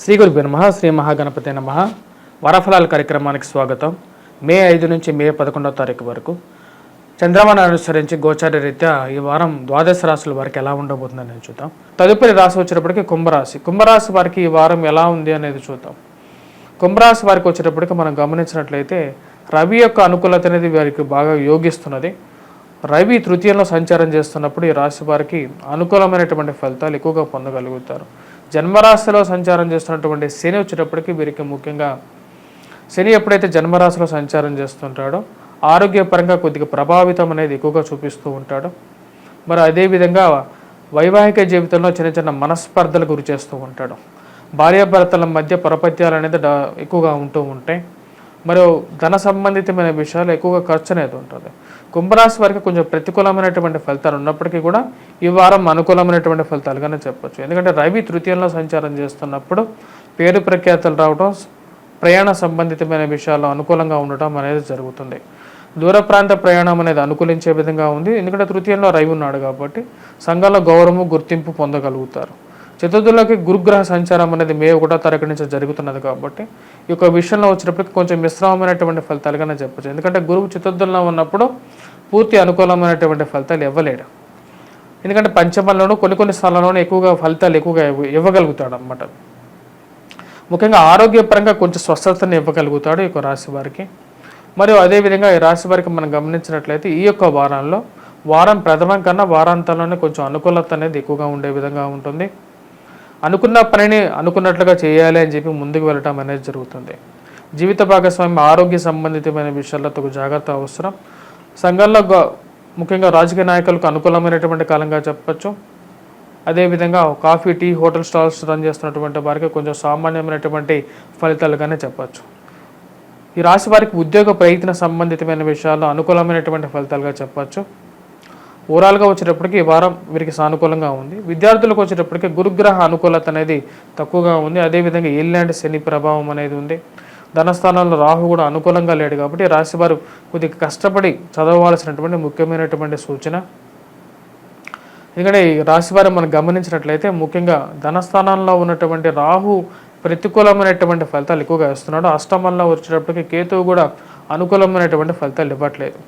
శ్రీ గురుభ్యో నమః. శ్రీ మహాగణపతే నమః. వరఫలాల కార్యక్రమానికి స్వాగతం. మే 5 నుంచి మే 11వ తారీఖు వరకు చంద్రమాను అనుసరించి గోచార రీత్యా ఈ వారం ద్వాదశ రాశుల వారికి ఎలా ఉండబోతుందని చూద్దాం. తదుపరి రాశి వచ్చేటప్పటికి కుంభరాశి. కుంభరాశి వారికి ఈ వారం ఎలా ఉంది అనేది చూద్దాం. కుంభరాశి వారికి వచ్చేటప్పటికి మనం గమనించినట్లయితే రవి యొక్క అనుకూలత అనేది వారికి బాగా యోగిస్తున్నది. రవి తృతీయంలో సంచారం చేస్తున్నప్పుడు ఈ రాశి వారికి అనుకూలమైనటువంటి ఫలితాలు ఎక్కువగా పొందగలుగుతారు. జన్మరాశిలో సంచారం చేస్తున్నటువంటి శని వచ్చేటప్పటికి వీరికి ముఖ్యంగా శని ఎప్పుడైతే జన్మరాశిలో సంచారం చేస్తుంటాడో ఆరోగ్యపరంగా కొద్దిగా ప్రభావితం అనేది ఎక్కువగా చూపిస్తూ ఉంటాడు. మరి అదేవిధంగా వైవాహిక జీవితంలో చిన్న చిన్న మనస్పర్ధలు గురి చేస్తూ ఉంటాడు. భార్యాభర్తల మధ్య పొరపత్యాలు అనేది ఎక్కువగా ఉంటూ ఉంటాయి. మరియు ధన సంబంధితమైన విషయాలు ఎక్కువగా ఖర్చు అనేది ఉంటుంది. కుంభరాశి వారికి కొంచెం ప్రతికూలమైనటువంటి ఫలితాలు ఉన్నప్పటికీ కూడా ఈ వారం అనుకూలమైనటువంటి ఫలితాలుగానే చెప్పొచ్చు. ఎందుకంటే రవి తృతీయంలో సంచారం చేస్తున్నప్పుడు పేరు ప్రఖ్యాతలు రావడం, ప్రయాణ సంబంధితమైన విషయాల్లో అనుకూలంగా ఉండటం అనేది జరుగుతుంది. దూర ప్రాంత ప్రయాణం అనేది అనుకూలించే విధంగా ఉంది. ఎందుకంటే తృతీయంలో రవి ఉన్నాడు కాబట్టి సంఘంలో గౌరవము గుర్తింపు పొందగలుగుతారు. చతుర్థులకి గురుగ్రహ సంచారం అనేది మే 1వ తారీఖు నుంచి జరుగుతున్నది కాబట్టి ఈ యొక్క విషయంలో వచ్చినప్పటికీ కొంచెం మిశ్రమమైనటువంటి ఫలితాలుగానే చెప్పచ్చు. ఎందుకంటే గురువు చతుర్థుల్లో ఉన్నప్పుడు పూర్తి అనుకూలమైనటువంటి ఫలితాలు ఇవ్వలేడు. ఎందుకంటే పంచమంలోనూ కొన్ని స్థలాల్లోనూ ఎక్కువగా ఫలితాలు ఎక్కువగా ఇవ్వగలుగుతాడు అన్నమాట. ముఖ్యంగా ఆరోగ్యపరంగా కొంచెం స్వస్థతను ఇవ్వగలుగుతాడు ఈ యొక్క రాశి వారికి. మరియు అదేవిధంగా ఈ రాశి వారికి మనం గమనించినట్లయితే ఈ యొక్క వారం ప్రథమం కన్నా వారాంతంలోనే కొంచెం అనుకూలత అనేది ఎక్కువగా ఉండే విధంగా ఉంటుంది. అనుకున్న పనిని అనుకున్నట్లుగా చేయాలి అని చెప్పి ముందుకు వెళ్ళటం అనేది జరుగుతుంది. జీవిత భాగస్వామి ఆరోగ్య సంబంధితమైన విషయాల్లో తగు జాగ్రత్త అవసరం. సంఘంలో ముఖ్యంగా రాజకీయ నాయకులకు అనుకూలమైనటువంటి కాలంగా చెప్పచ్చు. అదేవిధంగా coffee, tea, hotel stalls run చేస్తున్నటువంటి వారికి కొంచెం సామాన్యమైనటువంటి ఫలితాలుగానే చెప్పచ్చు. ఈ రాశి వారికి ఉద్యోగ ప్రయత్న సంబంధితమైన విషయాల్లో అనుకూలమైనటువంటి ఫలితాలుగా చెప్పచ్చు. ఓవరాల్గా వచ్చేటప్పటికి ఈ వారం వీరికి సానుకూలంగా ఉంది. విద్యార్థులకు వచ్చేటప్పటికి గురుగ్రహ అనుకూలత అనేది తక్కువగా ఉంది. అదేవిధంగా ఏలినాటి శని ప్రభావం అనేది ఉంది. ధనస్థానంలో రాహు కూడా అనుకూలంగా లేడు కాబట్టి రాశివారు కొద్దిగా కష్టపడి చదవవలసినటువంటి ముఖ్యమైనటువంటి సూచన. ఎందుకంటే ఈ రాశివారు మనం గమనించినట్లయితే ముఖ్యంగా ధనస్థానంలో ఉన్నటువంటి రాహు ప్రతికూలమైనటువంటి ఫలితాలు ఎక్కువగా ఇస్తున్నాడు. అష్టమంలో వచ్చేటప్పటికి కేతువు కూడా అనుకూలమైనటువంటి ఫలితాలు ఇవ్వట్లేదు.